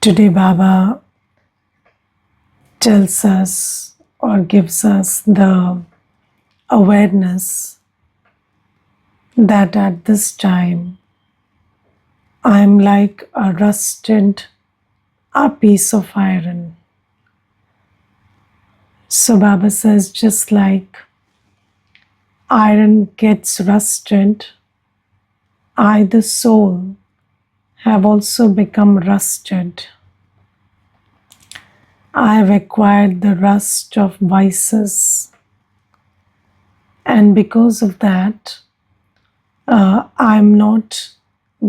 Today, Baba tells us or gives us the awareness that at this time I'm like a rusted piece of iron. So, Baba says, just like iron gets rusted, I, the soul, have also become rusted. I have acquired the rust of vices, and because of that, I'm not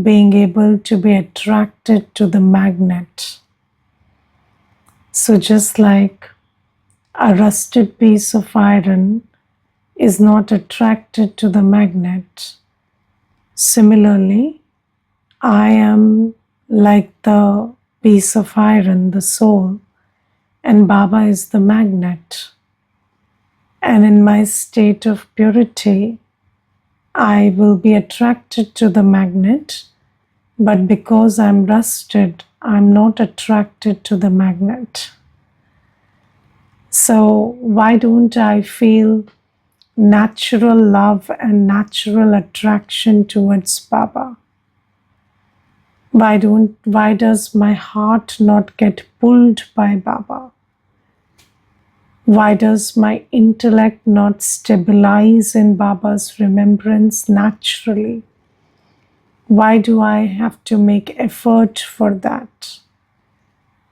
being able to be attracted to the magnet. So, just like a rusted piece of iron is not attracted to the magnet, similarly, I am like the piece of iron, the soul, and Baba is the magnet. And in my state of purity, I will be attracted to the magnet, but because I'm rusted, I'm not attracted to the magnet. So, why don't I feel natural love and natural attraction towards Baba? Why does my heart not get pulled by Baba? Why does my intellect not stabilize in Baba's remembrance naturally? Why do I have to make effort for that?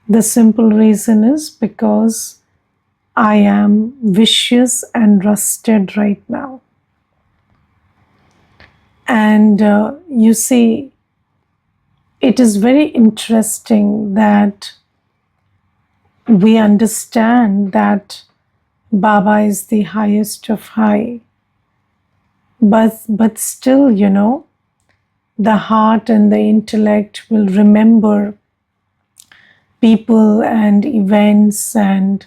The simple reason is because I am vicious and rusted right now. And you see, it is very interesting that we understand that Baba is the highest of high. But still, the heart and the intellect will remember people and events and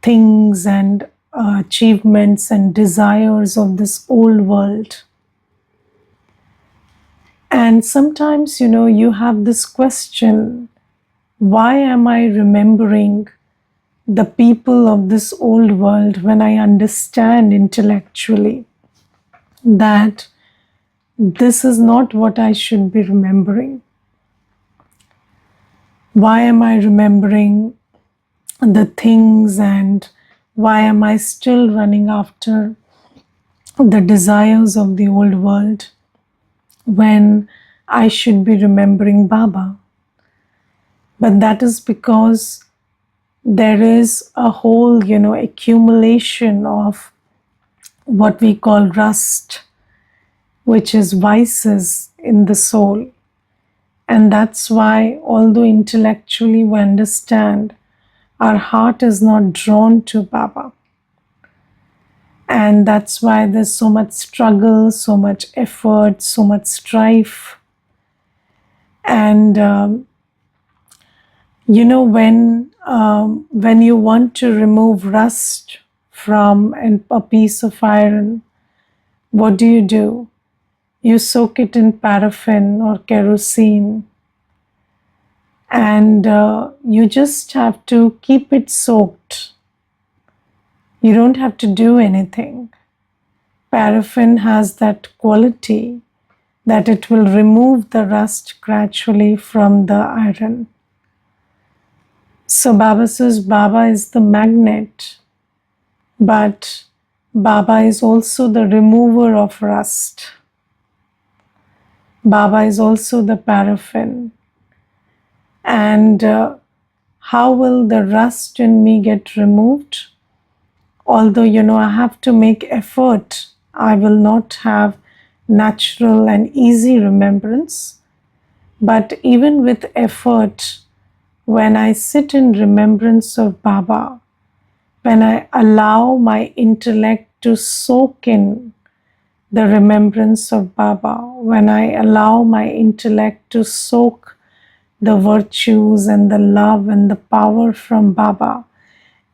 things and achievements and desires of this old world. And sometimes, you have this question, why am I remembering the people of this old world when I understand intellectually that this is not what I should be remembering? Why am I remembering the things, and why am I still running after the desires of the old world when I should be remembering Baba? But that is because there is a whole, accumulation of what we call rust, which is vices in the soul. And that's why, although intellectually we understand, our heart is not drawn to Baba. And that's why there's so much struggle, so much effort, so much strife. And when you want to remove rust from a piece of iron, what do? You soak it in paraffin or kerosene, and you just have to keep it soaked. You don't have to do anything. Paraffin has that quality that it will remove the rust gradually from the iron. So Baba says Baba is the magnet, but Baba is also the remover of rust. Baba is also the paraffin. And how will the rust in me get removed? Although, I have to make effort, I will not have natural and easy remembrance. But even with effort, when I sit in remembrance of Baba, when I allow my intellect to soak in the remembrance of Baba, when I allow my intellect to soak the virtues and the love and the power from Baba,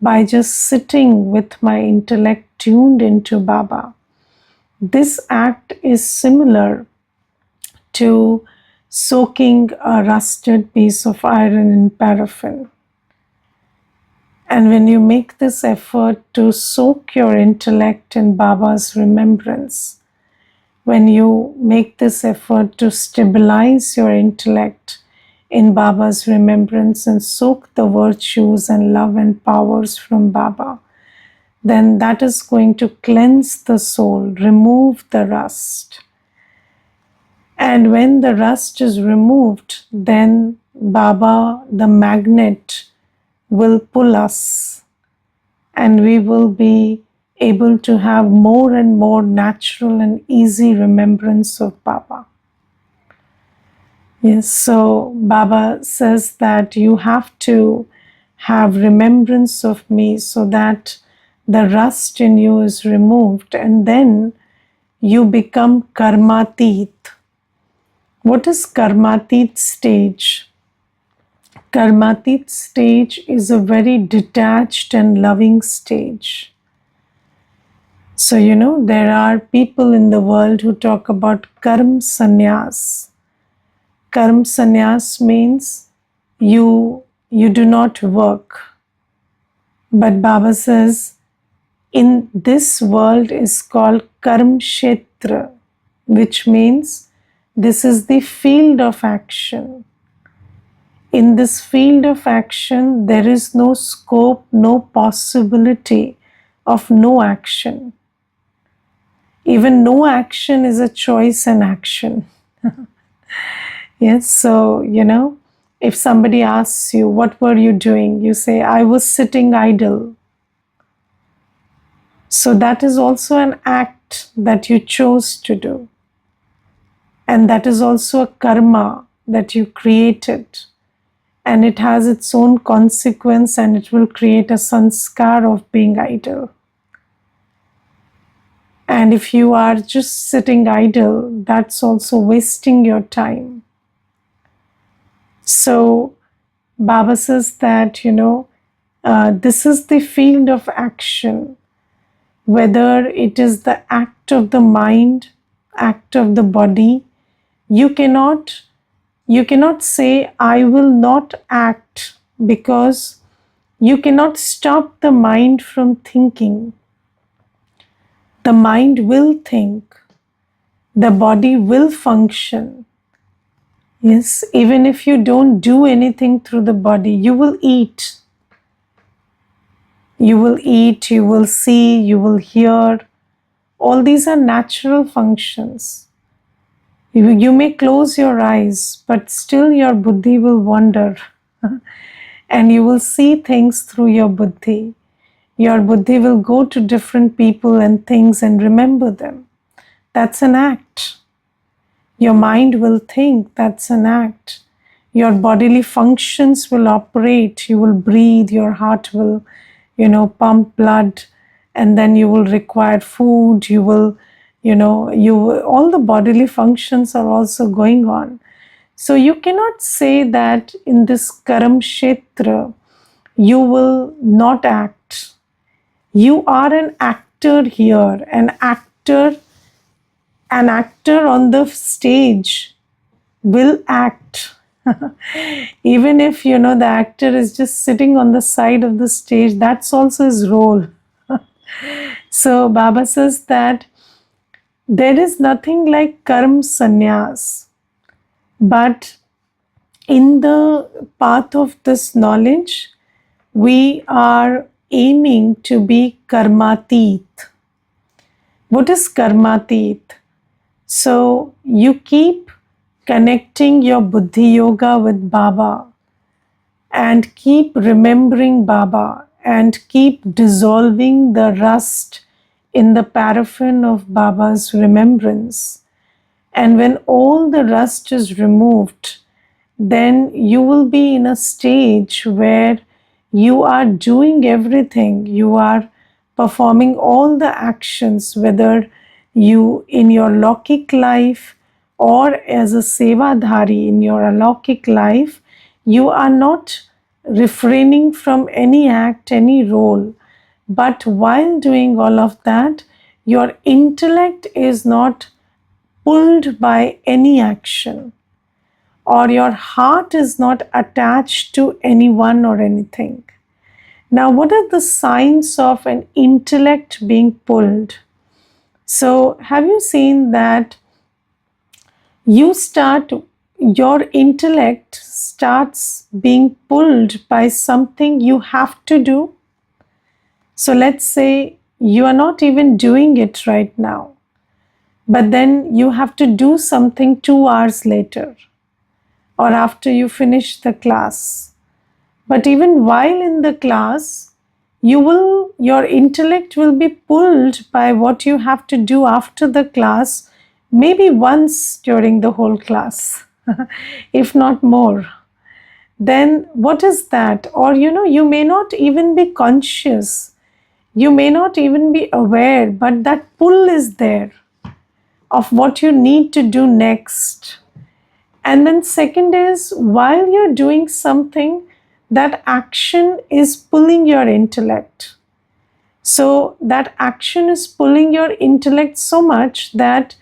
by just sitting with my intellect tuned into Baba, this act is similar to soaking a rusted piece of iron in paraffin. And when you make this effort to soak your intellect in Baba's remembrance, when you make this effort to stabilize your intellect in Baba's remembrance and soak the virtues and love and powers from Baba, then that is going to cleanse the soul, remove the rust. And when the rust is removed, then Baba, the magnet, will pull us, and we will be able to have more and more natural and easy remembrance of Baba. Yes, so Baba says that you have to have remembrance of me so that the rust in you is removed, and then you become Karmateet. What is Karmateet stage? Karmatit stage is a very detached and loving stage. So, there are people in the world who talk about karm sannyas. Karm sannyas means you do not work. But Baba says, in this world is called karm kshetra, which means this is the field of action. In this field of action, there is no scope, no possibility of no action. Even no action is a choice and action. Yes, so, if somebody asks you, what were you doing? You say, I was sitting idle. So that is also an act that you chose to do. And that is also a karma that you created. And it has its own consequence, and it will create a sanskar of being idle. And if you are just sitting idle, that's also wasting your time. So Baba says that, this is the field of action, whether it is the act of the mind, act of the body. You cannot say, I will not act, because you cannot stop the mind from thinking. The mind will think. The body will function. Yes, even if you don't do anything through the body, you will eat. You will eat, you will see, you will hear. All these are natural functions. You may close your eyes, but still your buddhi will wander. And you will see things through your buddhi. Your buddhi will go to different people and things and remember them. That's an act. Your mind will think. That's an act. Your bodily functions will operate. You will breathe. Your heart will, pump blood. And then you will require food. You will, all the bodily functions are also going on. So you cannot say that in this karam kshetra, you will not act. You are an actor here, an actor on the stage will act. Even if, the actor is just sitting on the side of the stage, that's also his role. So Baba says that there is nothing like karm sannyas, but in the path of this knowledge, we are aiming to be karmateet. What is karmateet? So you keep connecting your buddhi yoga with Baba, and keep remembering Baba, and keep dissolving the rust in the paraffin of Baba's remembrance. And when all the rust is removed, then you will be in a stage where you are doing everything. You are performing all the actions, whether you in your Lokik life or as a Sevadhari in your Alokik life, you are not refraining from any act, any role. But while doing all of that, your intellect is not pulled by any action. or your heart is not attached to anyone or anything. Now, what are the signs of an intellect being pulled? So, have you seen that your intellect starts being pulled by something you have to do? So, let's say you are not even doing it right now, but then you have to do something 2 hours later or after you finish the class. But even while in the class, your intellect will be pulled by what you have to do after the class, maybe once during the whole class, if not more. Then what is that? Or you may not even be conscious, you may not even be aware, but that pull is there of what you need to do next. And then, second is while you're doing something, that action is pulling your intellect. So, that action is pulling your intellect so much that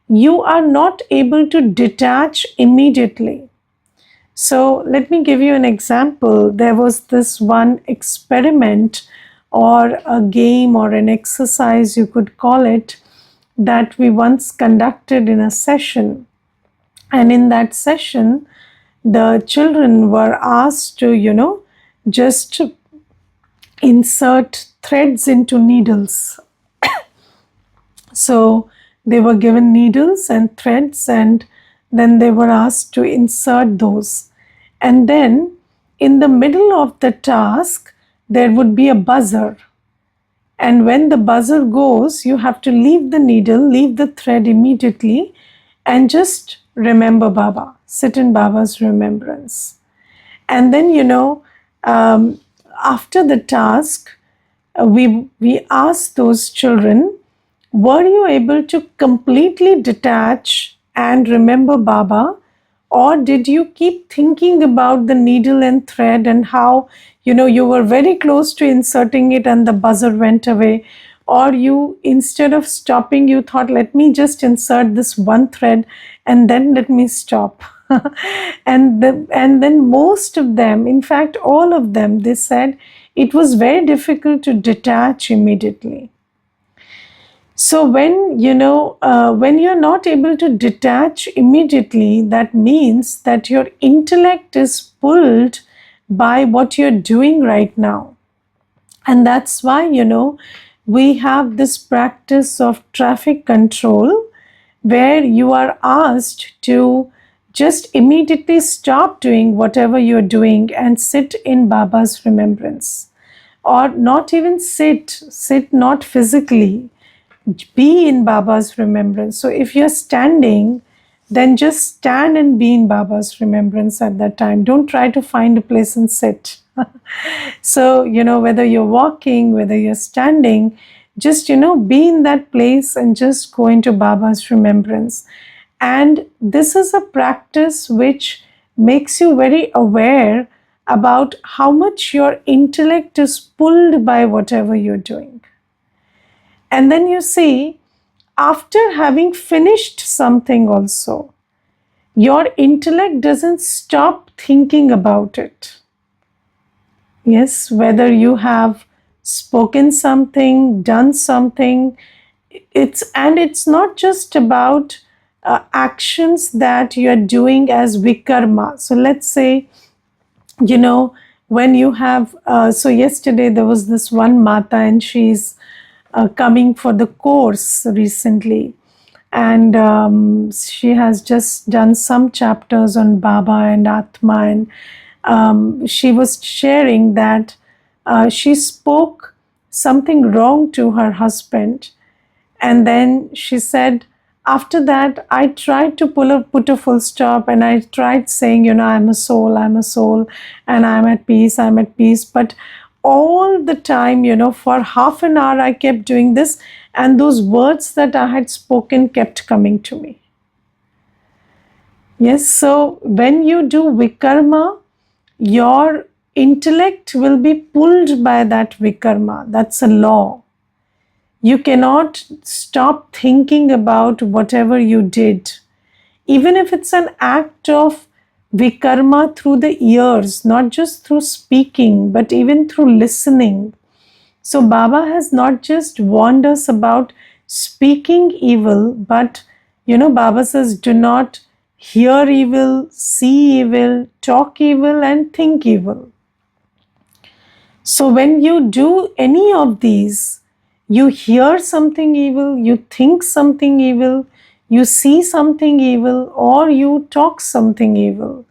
you are not able to detach immediately. So, let me give you an example. There was this one experiment, or a game, or an exercise, you could call it, that we once conducted in a session. And in that session, the children were asked to, just insert threads into needles. So they were given needles and threads, and then they were asked to insert those. And then in the middle of the task, there would be a buzzer. And when the buzzer goes, you have to leave the needle, leave the thread immediately, and just remember Baba, sit in Baba's remembrance. And then, after the task, we asked those children, were you able to completely detach and remember Baba? Or did you keep thinking about the needle and thread and how, you were very close to inserting it and the buzzer went away? Or you, instead of stopping, you thought, let me just insert this one thread and then let me stop. And then most of them, in fact, all of them, they said it was very difficult to detach immediately. So when you're not able to detach immediately, that means that your intellect is pulled by what you're doing right now. And that's why, we have this practice of traffic control, where you are asked to just immediately stop doing whatever you're doing and sit in Baba's remembrance. Or not even sit not physically, be in Baba's remembrance. So if you're standing, then just stand and be in Baba's remembrance at that time. Don't try to find a place and sit. So, whether you're walking, whether you're standing, just, be in that place and just go into Baba's remembrance. And this is a practice which makes you very aware about how much your intellect is pulled by whatever you're doing. And then you see, after having finished something also, your intellect doesn't stop thinking about it. Yes, whether you have spoken something, done something, it's not just about actions that you are doing as vikarma. So let's say, when you have, so yesterday there was this one Mata, and she's coming for the course recently. And she has just done some chapters on Baba and Atma. And she was sharing that she spoke something wrong to her husband. And then she said, after that, I tried to put a full stop, and I tried saying, I'm a soul, and I'm at peace. But all the time, for half an hour, I kept doing this, and those words that I had spoken kept coming to me. Yes, so when you do vikarma, your intellect will be pulled by that vikarma. That's a law. You cannot stop thinking about whatever you did. Even if it's an act of We karma through the ears, not just through speaking, but even through listening. So Baba has not just warned us about speaking evil, but Baba says, do not hear evil, see evil, talk evil, and think evil. So when you do any of these, you hear something evil, you think something evil, you see something evil, or you talk something evil,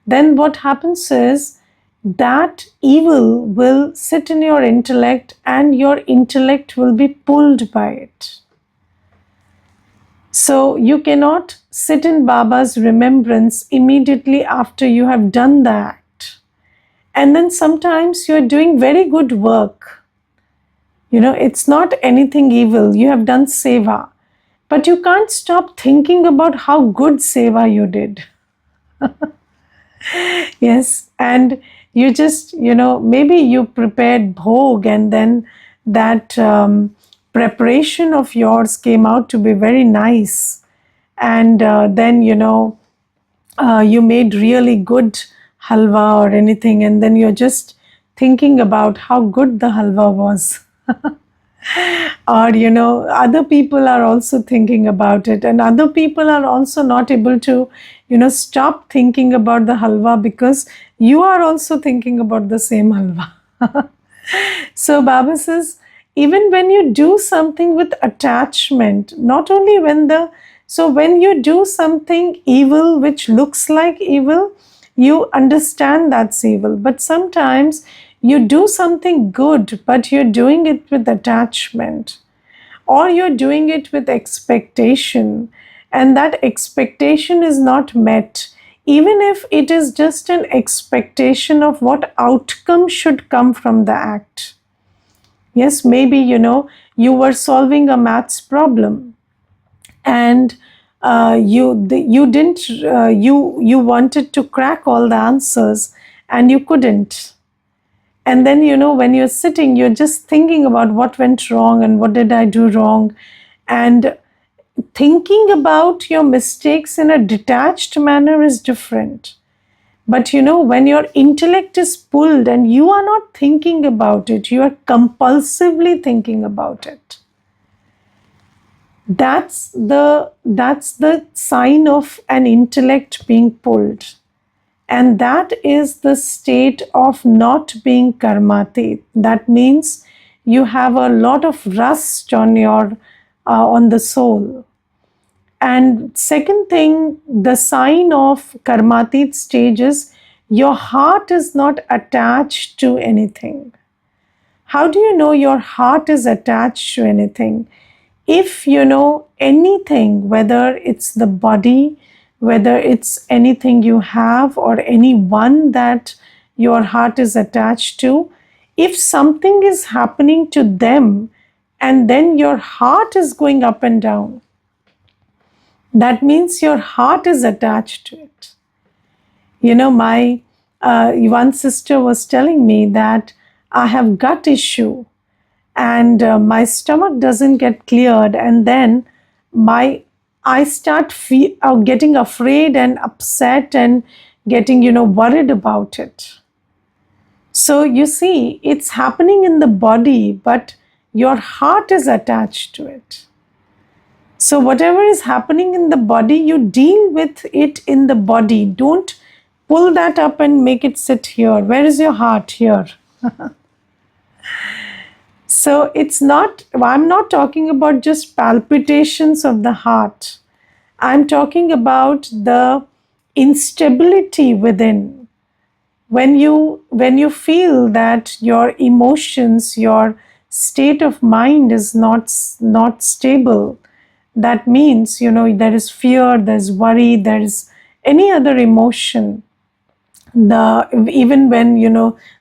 then what happens is that evil will sit in your intellect and your intellect will be pulled by it. So you cannot sit in Baba's remembrance immediately after you have done the act. And then sometimes you are doing very good work. It's not anything evil. You have done seva. But you can't stop thinking about how good seva you did. Yes, and you just, maybe you prepared bhog and then that preparation of yours came out to be very nice. And then, you made really good halwa or anything, and then you're just thinking about how good the halwa was. Or other people are also thinking about it, and other people are also not able to stop thinking about the halwa because you are also thinking about the same halwa. So Baba says, even when you do something with attachment, not only when you do something evil which looks like evil, you understand that's evil. But sometimes you do something good, but you're doing it with attachment, or you're doing it with expectation, and that expectation is not met, even if it is just an expectation of what outcome should come from the act. Yes, maybe you were solving a maths problem, and you didn't you wanted to crack all the answers and you couldn't. And then when you're sitting, you're just thinking about what went wrong and what did I do wrong, and thinking about your mistakes in a detached manner is different. But when your intellect is pulled and you are not thinking about it, you are compulsively thinking about it. That's the sign of an intellect being pulled. And that is the state of not being karmatit. That means you have a lot of rust on the soul. And second thing, the sign of karmatit stage is your heart is not attached to anything. How do you know your heart is attached to anything? If you know anything, whether it's the body, whether it's anything you have, or anyone that your heart is attached to, if something is happening to them and then your heart is going up and down, that means your heart is attached to it. My one sister was telling me that I have gut issue, and my stomach doesn't get cleared, and then I start getting afraid and upset and getting worried about it. So you see, it's happening in the body, but your heart is attached to it. So whatever is happening in the body, you deal with it in the body. Don't pull that up and make it sit here. Where is your heart? Here. So I'm not talking about just palpitations of the heart. I'm talking about the instability within. When you feel that your emotions, your state of mind is not stable, that means there is fear, there's worry, there is any other emotion. Even when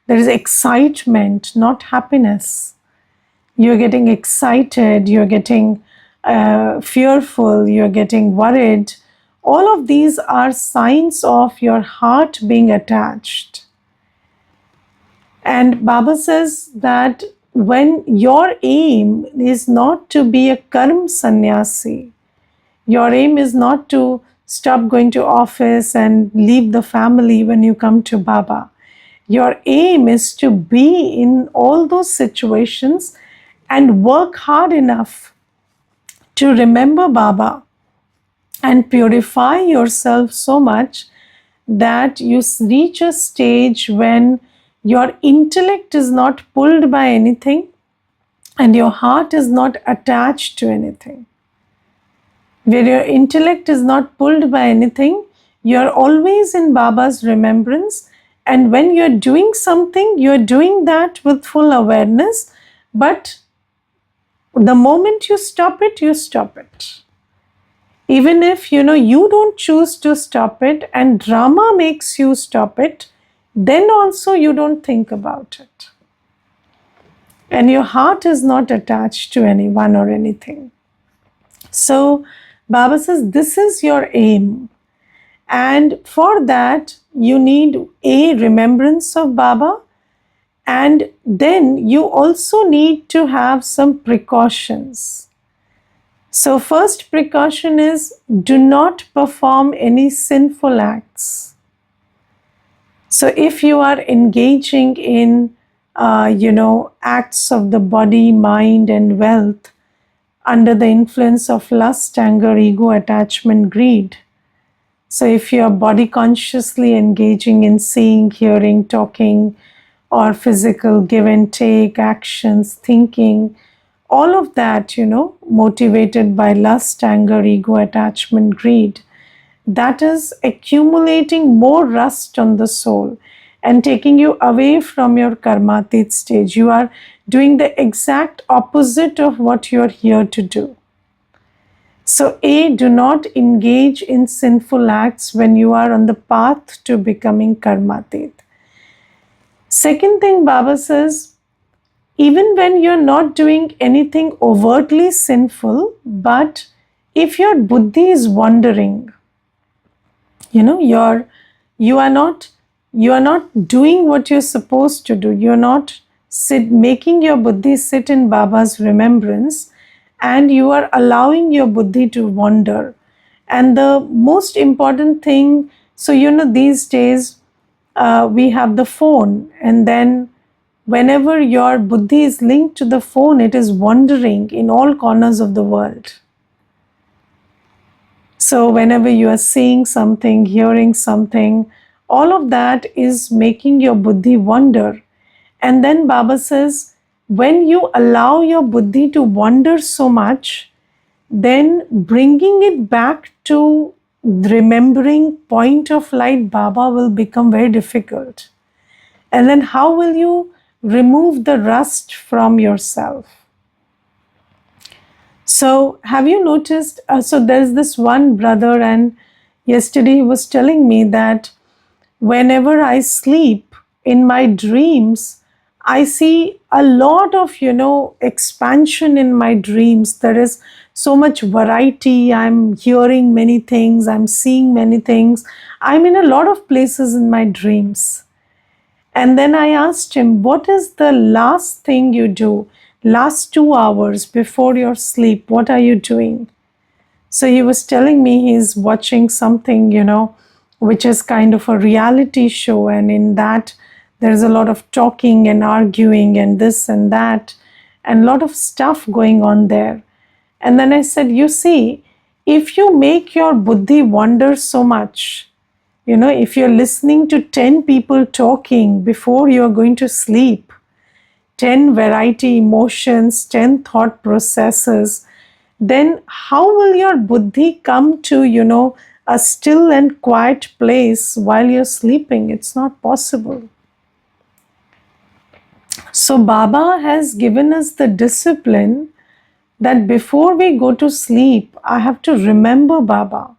there is excitement, not happiness. You're getting excited, you're getting fearful, you're getting worried. All of these are signs of your heart being attached. And Baba says that when your aim is not to be a karm sannyasi, your aim is not to stop going to office and leave the family when you come to Baba. Your aim is to be in all those situations and work hard enough to remember Baba and purify yourself so much that you reach a stage when your intellect is not pulled by anything and your heart is not attached to anything. Where your intellect is not pulled by anything, you're always in Baba's remembrance. And when you're doing something, you're doing that with full awareness. But the moment you stop it, you stop it. Even if you don't choose to stop it and drama makes you stop it, then also you don't think about it. And your heart is not attached to anyone or anything. So Baba says this is your aim. And for that, you need a remembrance of Baba. And then you also need to have some precautions. So, first precaution is do not perform any sinful acts. So, if you are engaging in, acts of the body, mind, and wealth under the influence of lust, anger, ego, attachment, greed. So, if you are body consciously engaging in seeing, hearing, talking, or physical give and take actions, thinking, all of that, motivated by lust, anger, ego, attachment, greed, that is accumulating more rust on the soul and taking you away from your karmatit stage. You are doing the exact opposite of what you are here to do. So, A, do not engage in sinful acts when you are on the path to becoming karmatit. Second thing, Baba says, even when you're not doing anything overtly sinful, but if your buddhi is wandering, you are not doing what you're supposed to do. You're not making your buddhi sit in Baba's remembrance, and you are allowing your buddhi to wander. And the most important thing, so these days we have the phone, and then whenever your buddhi is linked to the phone, it is wandering in all corners of the world. So, whenever you are seeing something, hearing something, all of that is making your buddhi wander. And then Baba says, when you allow your buddhi to wander so much, then bringing it back to remembering point of light Baba will become very difficult. And then how will you remove the rust from yourself? So, have you noticed? So, there's this one brother, and yesterday he was telling me that whenever I sleep in my dreams, I see a lot of, expansion in my dreams. There is so much variety. I'm hearing many things, I'm seeing many things. I'm in a lot of places in my dreams. And then I asked him, what is the last thing you do? Last 2 hours before your sleep, what are you doing? So he was telling me he's watching something, which is kind of a reality show. And in that, there's a lot of talking and arguing and this and that, and a lot of stuff going on there. And then I said, you see, if you make your buddhi wander so much, if you're listening to 10 people talking before you're going to sleep, 10 variety emotions, 10 thought processes, then how will your buddhi come to, a still and quiet place while you're sleeping? It's not possible. So Baba has given us the discipline that before we go to sleep, I have to remember Baba,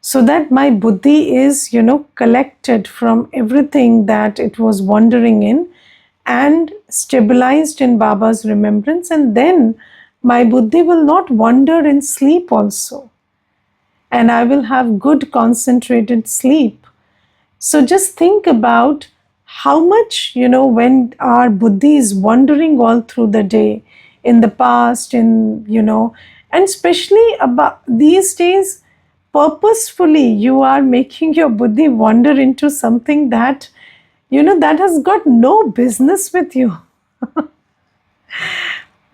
so that my buddhi is, collected from everything that it was wandering in and stabilized in Baba's remembrance, and then my buddhi will not wander in sleep also, and I will have good concentrated sleep. So just think about how much, when our buddhi is wandering all through the day, in the past, and especially about these days, purposefully you are making your buddhi wander into something that, that has got no business with you.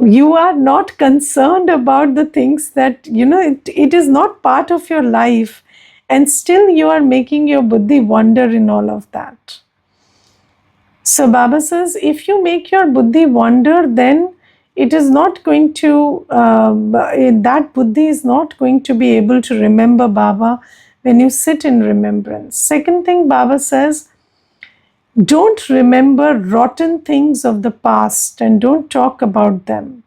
You are not concerned about the things that, it is not part of your life, and still you are making your buddhi wander in all of that. So Baba says, if you make your buddhi wander, then it is not going to, that buddhi is not going to be able to remember Baba when you sit in remembrance. Second thing Baba says, don't remember rotten things of the past and don't talk about them.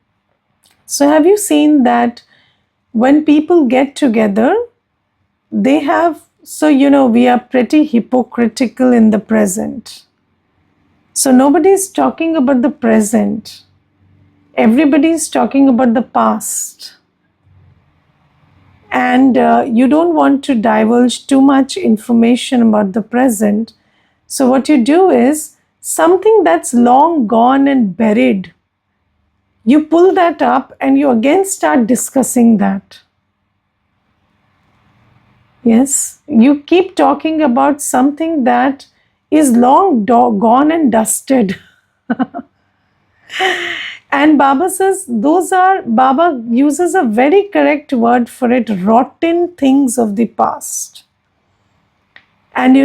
So have you seen that when people get together, they have, so we are pretty hypocritical in the present. So nobody is talking about the present. Everybody is talking about the past. And you don't want to divulge too much information about the present. So what you do is something that's long gone and buried, you pull that up and you again start discussing that. Yes, you keep talking about something that is long gone and dusted. And Baba says, Baba uses a very correct word for it, rotten things of the past. And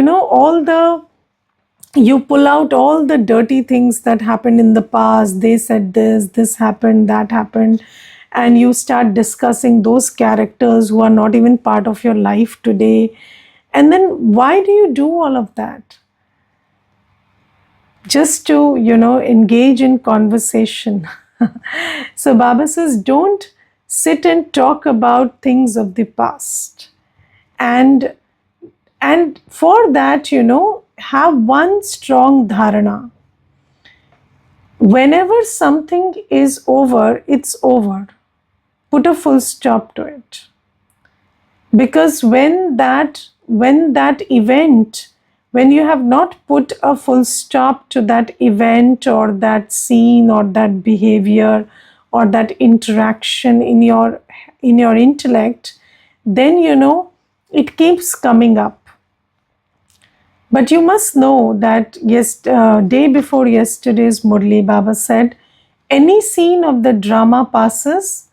you pull out all the dirty things that happened in the past. They said this happened, that happened. And you start discussing those characters who are not even part of your life today. And then why do you do all of that? Just to, engage in conversation. So Baba says, don't sit and talk about things of the past. And for that, have one strong dharana. Whenever something is over, it's over. Put a full stop to it. Because when you have not put a full stop to that event or that scene or that behavior or that interaction in your intellect, then it keeps coming up. But you must know that day before yesterday's Murli, Baba said, any scene of the drama passes,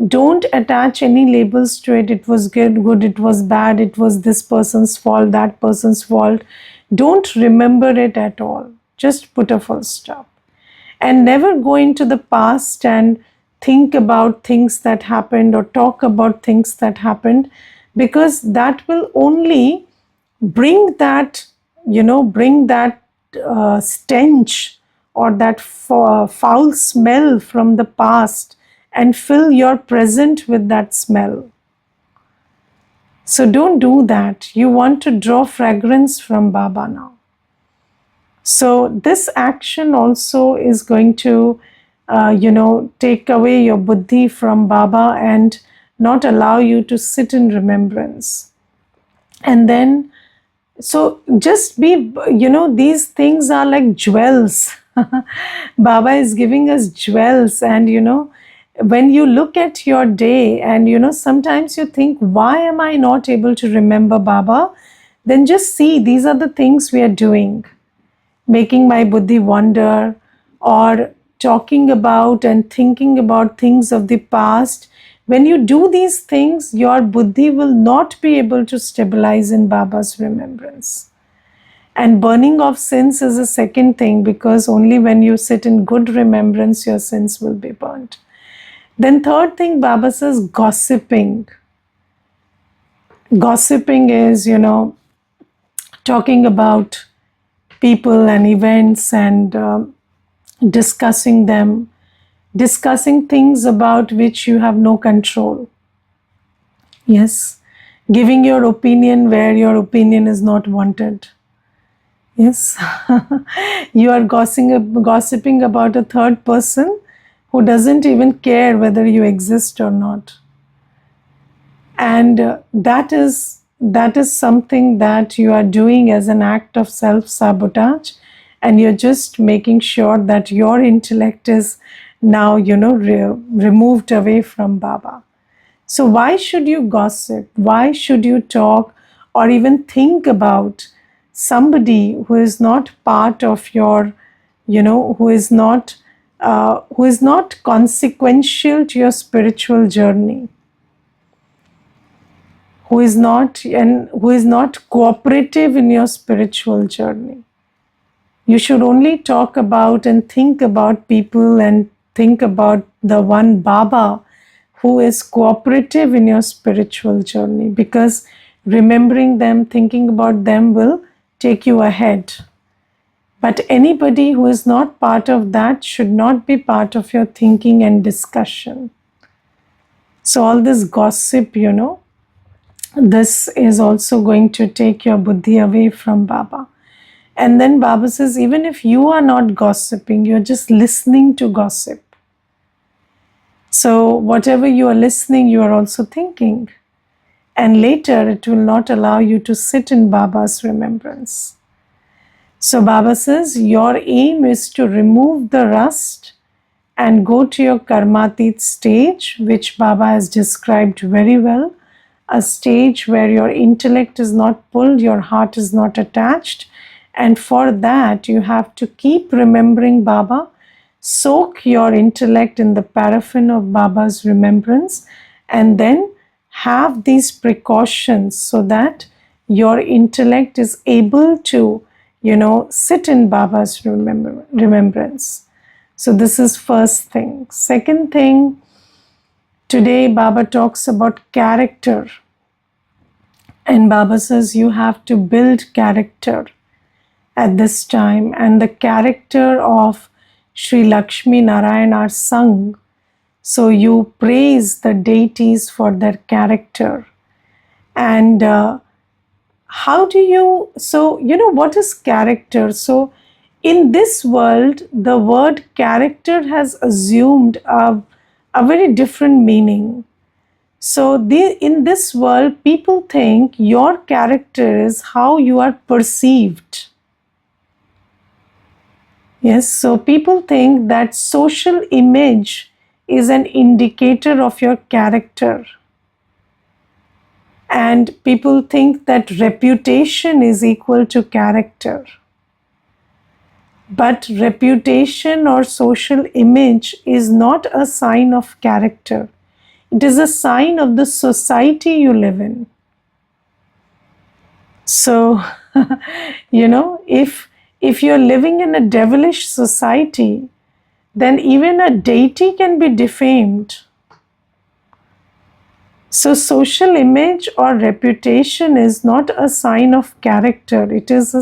don't attach any labels to it. It was good, it was bad, it was this person's fault, that person's fault. Don't remember it at all. Just put a full stop. And never go into the past and think about things that happened or talk about things that happened, because that will only bring that, stench or that foul smell from the past and fill your present with that smell. So don't do that. You want to draw fragrance from Baba now. So this action also is going to, take away your buddhi from Baba and not allow you to sit in remembrance. And then, so just be, these things are like jewels. Baba is giving us jewels, and when you look at your day and sometimes you think, why am I not able to remember Baba? Then just see, these are the things we are doing, making my buddhi wander or talking about and thinking about things of the past. When you do these things, your buddhi will not be able to stabilize in Baba's remembrance. And burning of sins is a second thing, because only when you sit in good remembrance, your sins will be burnt. Then third thing, Baba says, gossiping. Gossiping is, talking about people and events and discussing them, discussing things about which you have no control. Yes, giving your opinion where your opinion is not wanted. Yes, you are gossiping about a third person who doesn't even care whether you exist or not. And that is something that you are doing as an act of self-sabotage, and you're just making sure that your intellect is now, removed away from Baba. So why should you gossip? Why should you talk or even think about somebody who is not part of your, who is not consequential to your spiritual journey, who is not cooperative in your spiritual journey? You should only talk about and think about people and think about the one Baba who is cooperative in your spiritual journey, because remembering them, thinking about them will take you ahead. But anybody who is not part of that should not be part of your thinking and discussion. So, all this gossip, this is also going to take your buddhi away from Baba. And then Baba says, even if you are not gossiping, you're just listening to gossip. So, whatever you are listening, you are also thinking. And later, it will not allow you to sit in Baba's remembrance. So, Baba says, your aim is to remove the rust and go to your Karmateet stage, which Baba has described very well. A stage where your intellect is not pulled, your heart is not attached. And for that, you have to keep remembering Baba. Soak your intellect in the paraffin of Baba's remembrance, and then have these precautions so that your intellect is able to, sit in Baba's remembrance. So this is first thing. Second thing, today Baba talks about character. And Baba says you have to build character at this time. And the character of Sri Lakshmi Narayan are sung. So you praise the deities for their character. And how do you, so what is character? So in this world, the word character has assumed a very different meaning. So in this world, people think your character is how you are perceived. Yes, so people think that social image is an indicator of your character. And people think that reputation is equal to character. But reputation or social image is not a sign of character. It is a sign of the society you live in. So, if you're living in a devilish society, then even a deity can be defamed. So, social image or reputation is not a sign of character. It is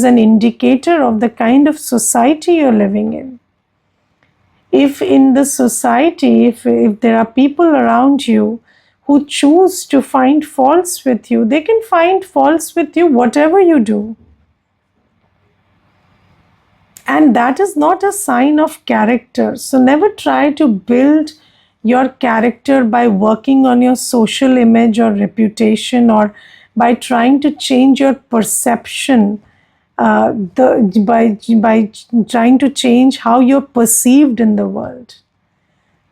an indicator of the kind of society you're living in. If in the society, if there are people around you who choose to find faults with you, they can find faults with you whatever you do. And that is not a sign of character. So never try to build your character by working on your social image or reputation, or by trying to change your perception, by trying to change how you're perceived in the world.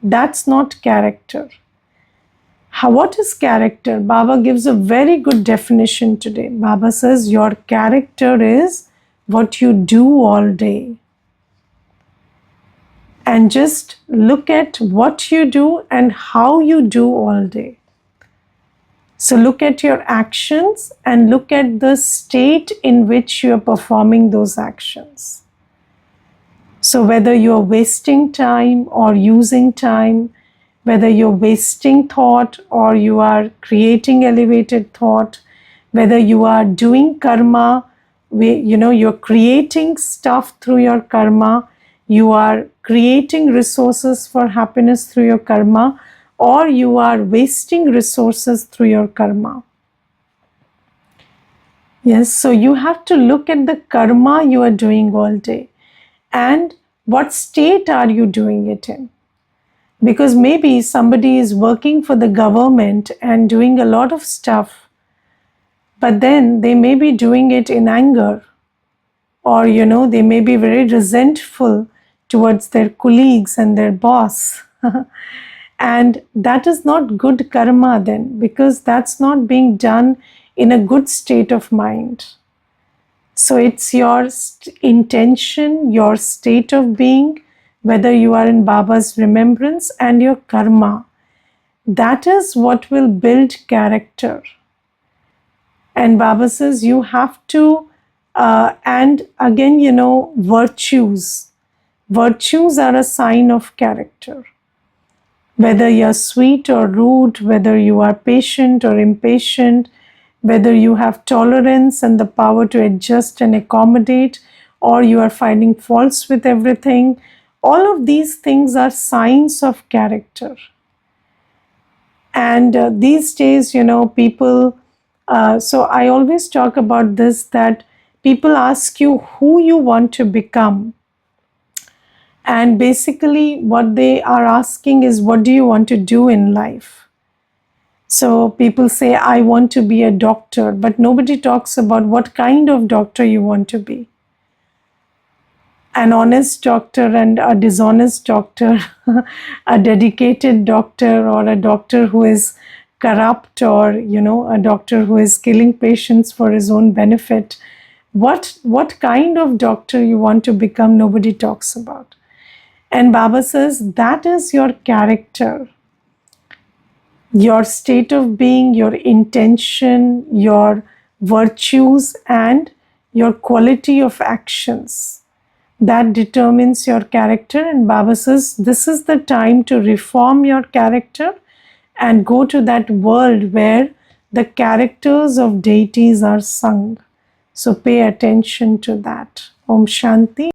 That's not character. What is character? Baba gives a very good definition today. Baba says your character is what you do all day. And just look at what you do and how you do all day. So look at your actions and look at the state in which you are performing those actions. So whether you are wasting time or using time, whether you're wasting thought or you are creating elevated thought, whether you are doing karma, you're creating stuff through your karma, you are creating resources for happiness through your karma, or you are wasting resources through your karma. Yes, so you have to look at the karma you are doing all day and what state are you doing it in. Because maybe somebody is working for the government and doing a lot of stuff, but then they may be doing it in anger, or they may be very resentful towards their colleagues and their boss. And that is not good karma then, because that's not being done in a good state of mind. So it's your intention, your state of being, whether you are in Baba's remembrance, and your karma. That is what will build character. And Baba says you have to, and again, virtues. Virtues are a sign of character. Whether you're sweet or rude, whether you are patient or impatient, whether you have tolerance and the power to adjust and accommodate, or you are finding faults with everything, all of these things are signs of character. And these days, people, so I always talk about this, that people ask you who you want to become. And basically, what they are asking is, what do you want to do in life? So people say, I want to be a doctor, but nobody talks about what kind of doctor you want to be. An honest doctor and a dishonest doctor, a dedicated doctor, or a doctor who is corrupt, or a doctor who is killing patients for his own benefit. What kind of doctor you want to become, nobody talks about. And Baba says that is your character, your state of being, your intention, your virtues, and your quality of actions. That determines your character. And Baba says this is the time to reform your character and go to that world where the characters of deities are sung. So pay attention to that. Om Shanti.